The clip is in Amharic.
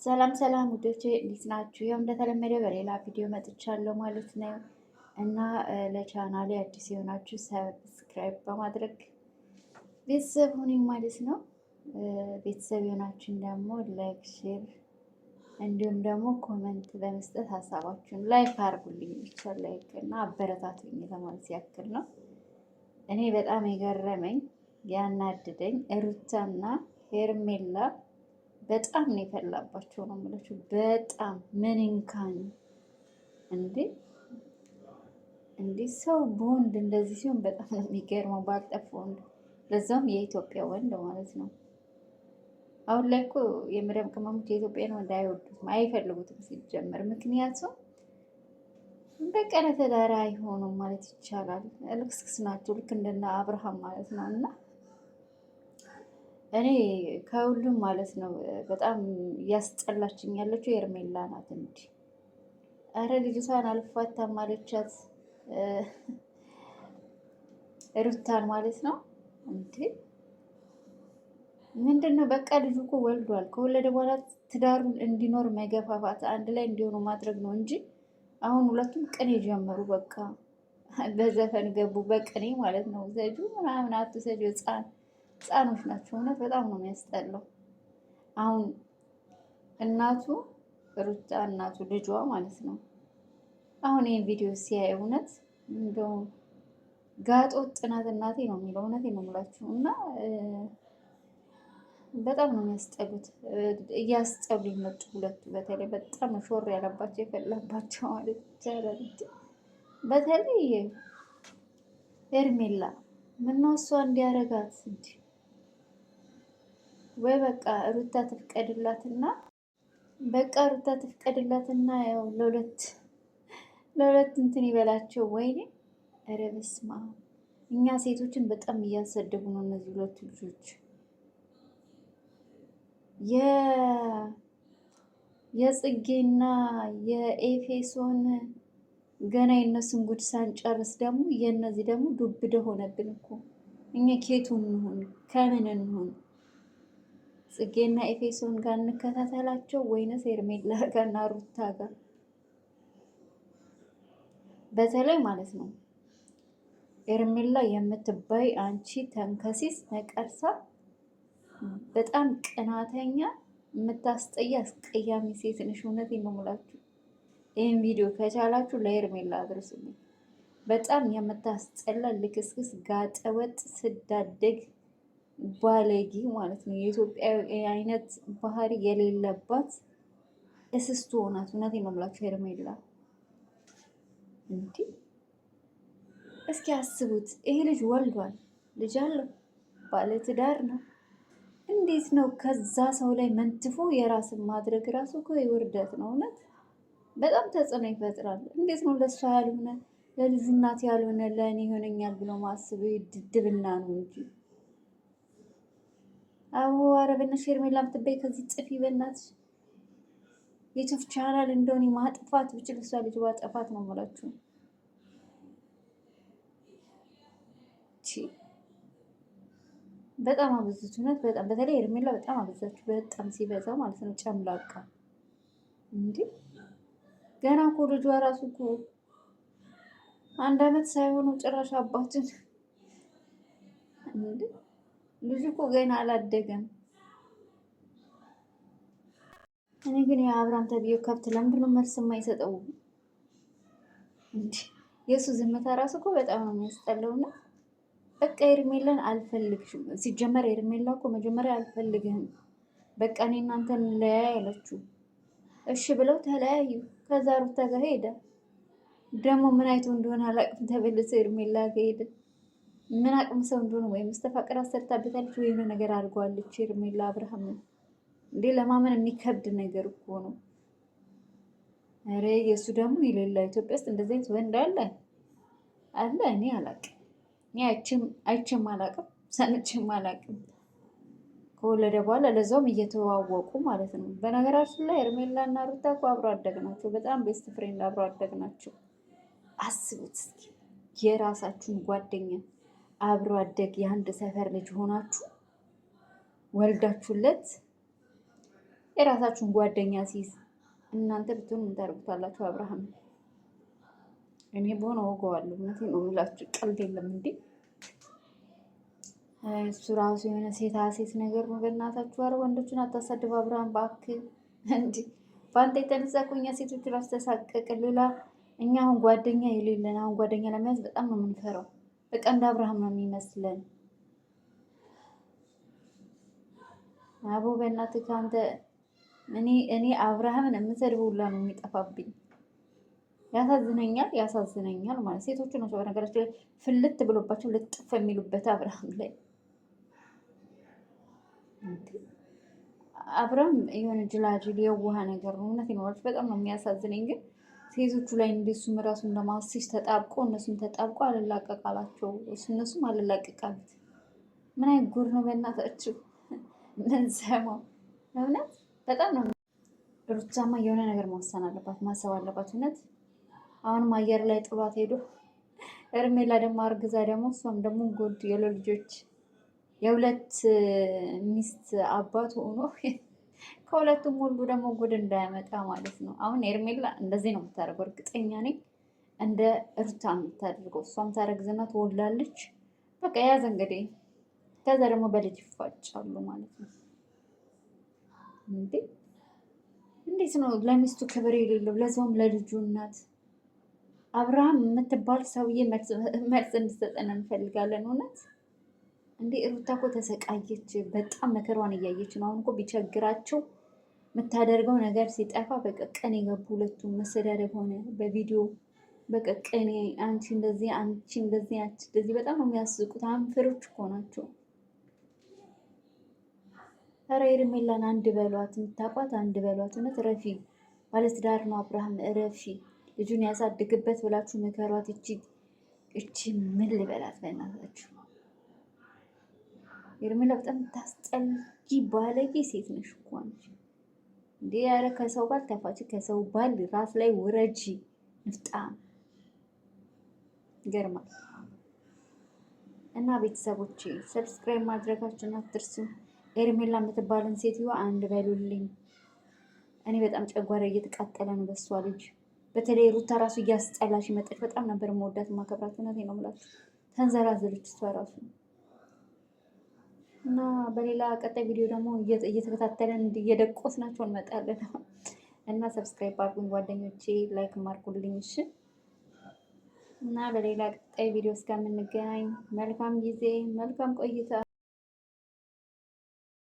ሰላም ሰላም ውዶቼ እንዴት ናችሁ? ያው እንደተለመደው በሌላ ቪዲዮ መጥቻለሁ ማለት ነው እና ለቻናሌ አዲስ የሆናችሁ ሰብስክራይብ በማድረግ ቤተሰብ ሁኑኝ ማለት ነው። ቤተሰብ የሆናችሁን ደግሞ ላይክ፣ ሼር እንዲሁም ደግሞ ኮመንት በመስጠት ሀሳባችሁን ላይክ አድርጉልኝ። ብቻ ላይክ እና አበረታቱኝ ለማለት ያክል ነው። እኔ በጣም የገረመኝ ያናድደኝ ሩታና ሄርሜላ በጣም ነው የፈላባቸው ነው የምላችሁ። በጣም ምን እንካን እንዴ ሰው በወንድ እንደዚህ ሲሆን በጣም ነው የሚገርመው። ባልጠፋ ወንድ ለዛውም የኢትዮጵያ ወንድ ማለት ነው። አሁን ላይ እኮ የመዳም ቅመሞች የኢትዮጵያን ወንድ አይወዱትም፣ አይፈልጉትም ሲጀመር። ምክንያቱም በቀነ ተዳራ አይሆኑም ማለት ይቻላል። ልክስክስ ናቸው፣ ልክ እንደና አብርሃም ማለት ነው። እና እኔ ከሁሉም ማለት ነው በጣም እያስጠላችኝ ያለችው ሄርሜላ ናት። እንዲ አረ ልጅቷን አልፋታም ማለቻት ሩታን ማለት ነው። እንዴ ምንድን ነው? በቃ ልጁ እኮ ወልዷል። ከወለደ በኋላ ትዳሩን እንዲኖር መገፋፋት፣ አንድ ላይ እንዲሆኑ ማድረግ ነው እንጂ አሁን ሁለቱም ቅኔ ጀመሩ። በቃ በዘፈን ገቡ፣ በቅኔ ማለት ነው። ዘጁ ምናምን አትሰጁ ህፃኖች ናቸው። እውነት በጣም ነው የሚያስጠላው። አሁን እናቱ ሩታ እናቱ ልጇ ማለት ነው አሁን ይህን ቪዲዮ ሲያይ እውነት እንደው ጋጦ ጥናት እናቴ ነው የሚለው። እውነቴ ነው የምላችሁ። እና በጣም ነው የሚያስጠሉት። እያስጠሉ ይመጡ ሁለቱ። በተለይ በጣም ሾር ያለባቸው የፈላባቸው ማለት ይቻላል። በተለይ ሄርሜላ ምነው እሷ እንዲያረጋት እንዲ ወይ በቃ ሩታ ትፍቀድላትና ሩታ ትፍቀድላትና ያው ለሁለት እንትን ይበላቸው። ወይኔ ኧረ በስመ አብ! እኛ ሴቶችን በጣም እያሰደቡ ነው እነዚህ ሁለቱ ልጆች። የጽጌና የኤፌሶን ገና የነሱን ጉድ ሳንጨርስ ደግሞ የእነዚህ ደግሞ ዱብደ ሆነብን እኮ። እኛ ኬቱ እንሁን ከምን እንሁን? ጽጌና ኤፌሶን ጋር እንከታተላቸው ወይንስ ሄርሜላ ጋርና ሩታ ጋር? በተለይ ማለት ነው ሄርሜላ የምትባይ አንቺ ተንከሲስ ነቀርሳ፣ በጣም ቅናተኛ፣ የምታስጠያ አስቀያሚ ሴት ነሽ። እውነቴን ነው የምላችሁ። ይህን ቪዲዮ ከቻላችሁ ለሄርሜላ አድርሱልኝ። በጣም የምታስጠላ ልክስክስ፣ ጋጠወጥ፣ ስዳደግ ባለጌ ማለት ነው። የኢትዮጵያ አይነት ባህሪ የሌለባት እስስቱ ሆናት። እውነቴን ነው የምላችሁ ሄርሜላ። እንዲህ እስኪ አስቡት፣ ይሄ ልጅ ወልዷል፣ ልጅ አለው፣ ባለትዳር ነው። እንዴት ነው ከዛ ሰው ላይ መንትፎ የራስን ማድረግ? ራሱ እኮ የውርደት ነው። እውነት በጣም ተጽዕኖ ይፈጥራል። እንዴት ነው ለእሷ ያልሆነ ለልጁ እናት ያልሆነ ለእኔ ይሆነኛል ብሎ ማስብ? ድድብና ነው እንጂ። አዎ ኧረ በእናትሽ ሄርሜላ የምትበይ ከዚህ ጥፊ በእናትሽ። የዩቲዩብ ቻናል እንደሆነ ማጥፋት ብችል እሷ ልጅ ባጠፋት ነው የምላችሁ። በጣም አበዙት። እውነት በጣም በተለይ ሄርሜላ በጣም አበዛችሁ። በጣም ሲበዛ ማለት ነው። ጨምላቃ እንዴ! ገና እኮ ልጇ ራሱ እኮ 1 ዓመት ሳይሆነው ጭራሽ አባቱን እንዴ! ልጁ እኮ ገና አላደገም። እኔ ግን የአብርሃም ተብዬው ከብት ለምንድን ነው መልስ የማይሰጠው? እንዴ የእሱ ዝምታ ራሱ እኮ በጣም ነው የሚያስጠላውና በቃ ሄርሜላን አልፈልግሽም። ሲጀመር ሄርሜላ እኮ መጀመሪያ አልፈልግህም፣ በቃ እኔ እናንተን እንለያይ አለችው። እሺ ብለው ተለያዩ። ከዛ ሩታ ጋር ሄደ። ደግሞ ምን አይቶ እንደሆነ አላቅም፣ ተበልሶ ሄርሜላ ጋር ሄደ። ምን አቅም ሰው እንደሆነ ወይም መስተፋቅር አሰርታበታለች ወይ የሆነ ነገር አድርገዋለች ሄርሜላ አብርሃም። እንዴ ለማመን የሚከብድ ነገር እኮ ነው። ኧረ የእሱ ደግሞ የሌላ ኢትዮጵያ ውስጥ እንደዚህ አይነት ወንድ አለ አለ? እኔ አላቅም። እኔ አይቼም አላቅም፣ ሰምቼም አላቅም። ከወለደ በኋላ ለዛውም እየተዋወቁ ማለት ነው። በነገራችን ላይ ሄርሜላ እና ሩታ እኮ አብሮ አደግ ናቸው። በጣም ቤስት ፍሬንድ አብሮ አደግ ናቸው። አስቡት እስኪ የራሳችሁን ጓደኛ አብሮ አደግ የአንድ ሰፈር ልጅ ሆናችሁ ወልዳችሁለት የራሳችሁን ጓደኛ ሲይዝ እናንተ ብትሆኑ ምን ታደርጉታላችሁ? አብርሃም እኔ በሆነ ወገዋለሁ። እውነቴን ነው የምላችሁ፣ ቀልድ የለም እንዴ። እሱ ራሱ የሆነ ሴታ ሴት ነገር ነው። በእናታችሁ ኧረ ወንዶችን አታሳድብ አብርሃም እባክህ። እንዲ በአንተ የተነሳ እኮ እኛ ሴቶች ራሱ ተሳቀቅን። ሌላ እኛ አሁን ጓደኛ የሌለን አሁን ጓደኛ ለመያዝ በጣም ነው የምንፈራው። በቃ እንደ አብርሃም ነው የሚመስለን። አቦ በእናትህ ከአንተ እኔ አብርሃምን የምሰድበው ሁላ ነው የሚጠፋብኝ። ያሳዝነኛል ማለት ሴቶቹ ናቸው በነገራችን ላይ ፍልት ብሎባቸው ልጥፍ የሚሉበት አብርሃም ላይ። አብርሃም የሆነ ጅላጅል የዋህ ነገር ነው። እውነት ይኖራች በጣም ነው የሚያሳዝነኝ። ግን ሴቶቹ ላይ እንደሱም ራሱ እንደማስሽ ተጣብቆ እነሱም ተጣብቆ አልላቀቃላቸው እነሱም አልላቀቃሉት። ምን አይነት ጉድ ነው በእናታችሁ ምን ሰማው። እውነት በጣም ነው። ሩታማ የሆነ ነገር መወሰን አለባት፣ ማሰብ አለባት። እውነት አሁንም አየር ላይ ጥሏት ሄዶ እርሜላ ደግሞ አርግዛ ደግሞ እሷም ደግሞ ጎድ ልጆች የሁለት ሚስት አባት ሆኖ ከሁለቱም ሁሉ ደግሞ ጉድ እንዳያመጣ ማለት ነው። አሁን ኤርሜላ እንደዚህ ነው የምታደርገው፣ እርግጠኛ ነኝ እንደ ሩታ የምታደርገው። እሷም ታረግዝና ትወላለች። በቃ ያዘ እንግዲህ። ከዛ ደግሞ በልጅ ይፋጫሉ ማለት ነው። እንዴት ነው ለሚስቱ ክብር የሌለው? ለዛውም ለልጁ እናት። አብርሃም የምትባል ሰውዬ መልስ እንድትሰጠን እንፈልጋለን። እውነት እንዴ ሩታ እኮ ተሰቃየች፣ በጣም መከሯን እያየች ነው። አሁን እኮ ቢቸግራቸው የምታደርገው ነገር ሲጠፋ በቀቀን የገቡ ሁለቱም መሰዳደብ ሆነ በቪዲዮ በቀቀኔ አንቺ እንደዚህ አንቺ እንደዚህ አንቺ እንደዚህ በጣም ነው የሚያስቁት። አንፍሮች እኮ ናቸው። ኧረ ሄርሜላን አንድ በሏት፣ የምታውቋት አንድ በሏት። እውነት ረፊ ባለትዳር ነው አብርሃም፣ ረፊ ልጁን ያሳድግበት ብላችሁ መከሯት። እቺ ምን ልበላት በእናታችሁ። ሄርሜላ በጣም ታስጠልቂ ባለጌ ሴት ነሽ እኮ አንቺ እንዴ! ኧረ ከሰው ባል ተፋች፣ ከሰው ባል ራስ ላይ ውረጂ። ንፍጣም ይገርማል። እና ቤተሰቦቼ ሰብስክራይብ ማድረጋችሁን አትርሱ። ሄርሜላ የምትባልን ሴትዮ አንድ በሉልኝ። እኔ በጣም ጨጓራ እየተቃጠለ ነው በሷ ልጅ። በተለይ ሩታ ራሱ እያስጠላሽ መጣች። በጣም ነበር መወዳት ማከብራት። እውነቴን ነው የምላችሁ። ተንዘራዘለች እሷ ራሱ። እና በሌላ ቀጣይ ቪዲዮ ደግሞ እየተከታተለን እየደቆስናቸው እንመጣለን። እና ሰብስክራይብ አድርጉኝ ጓደኞቼ፣ ላይክ ማርኩልኝ እሺ። እና በሌላ ቀጣይ ቪዲዮ እስከምንገናኝ መልካም ጊዜ፣ መልካም ቆይታ